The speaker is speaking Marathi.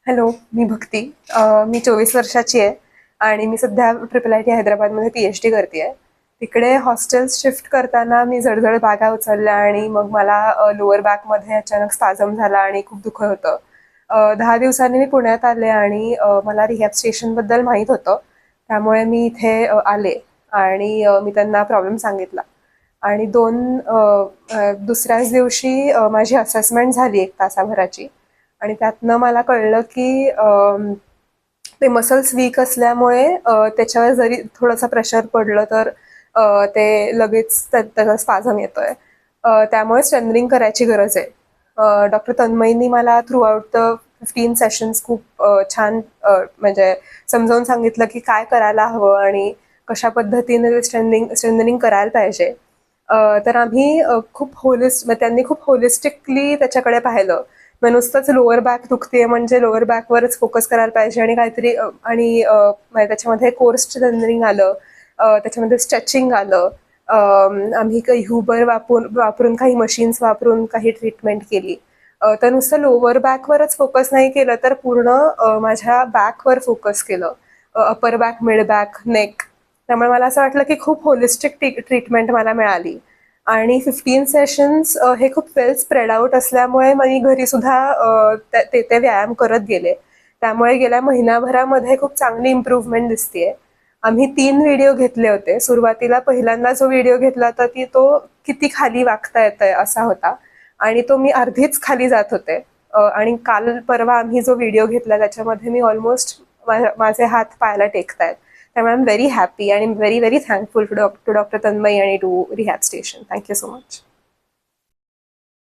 हॅलो, मी भक्ती. मी 24 वर्षाची आहे आणि मी सध्या IIIT हैदराबादमध्ये PhD करते. तिकडे हॉस्टेल्स शिफ्ट करताना मी जड बॅगा उचलल्या आणि मग मला लोअर बॅकमध्ये अचानक स्पाझम झाला आणि खूप दुखत होतं. 10 दिवसांनी मी पुण्यात आले आणि मला रिहॅब स्टेशनबद्दल माहीत होतं. त्यामुळे मी इथे आले आणि मी त्यांना प्रॉब्लेम सांगितला आणि दुसऱ्याच दिवशी माझी असेसमेंट झाली 1 तासाभराची आणि त्यातनं मला कळलं की ते मसल्स वीक असल्यामुळे त्याच्यावर जरी थोडंसं प्रेशर पडलं तर ते लगेच त्याचा स्पाझम येतोय. त्यामुळे स्ट्रेंथनिंग करायची गरज आहे. डॉक्टर तन्मयींनी मला थ्रू आउट द 15 सेशन्स खूप छान म्हणजे समजावून सांगितलं की काय करायला हवं आणि कशा पद्धतीने ते स्ट्रेंथनिंग करायला पाहिजे. तर आम्ही त्यांनी खूप होलिस्टिकली त्याच्याकडे पाहिलं. मग नुसतंच लोअर बॅक दुखतेय म्हणजे लोअर बॅकवरच फोकस करायला पाहिजे आणि काहीतरी म्हणजे त्याच्यामध्ये कोर्स स्ट्रेंथनिंग आलं, त्याच्यामध्ये स्ट्रेचिंग आलं. आम्ही काही ह्युबर वापरून काही मशीन्स वापरून काही ट्रीटमेंट केली. तर नुसतं लोअर बॅकवरच फोकस नाही केलं तर पूर्ण माझ्या बॅकवर फोकस केलं. अपर बॅक, मिड बॅक, नेक. त्यामुळे मला असं वाटलं की खूप होलिस्टिक ट्रीटमेंट मला मिळाली आणि 15 सेशन्स हे खूप वेल स्प्रेड आउट असल्यामुळे मी घरी सुद्धा ते व्यायाम करत गेले. त्यामुळे गेल्या महिनाभरामध्ये खूप चांगली इम्प्रूव्हमेंट दिसतेय. आम्ही 3 व्हिडिओ घेतले होते. सुरुवातीला पहिल्यांदा जो व्हिडिओ घेतला होता तो किती खाली वाकता येतंय असा होता आणि तो मी अर्धीच खाली जात होते. आणि काल परवा आम्ही जो व्हिडिओ घेतला त्याच्यामध्ये मी ऑलमोस्ट माझे हात पायाला टेकतायत. त्यामुळे आय एम व्हेरी हॅपी आणि very very thankful to doctor Tanmay आणि to rehab station. Thank you so much.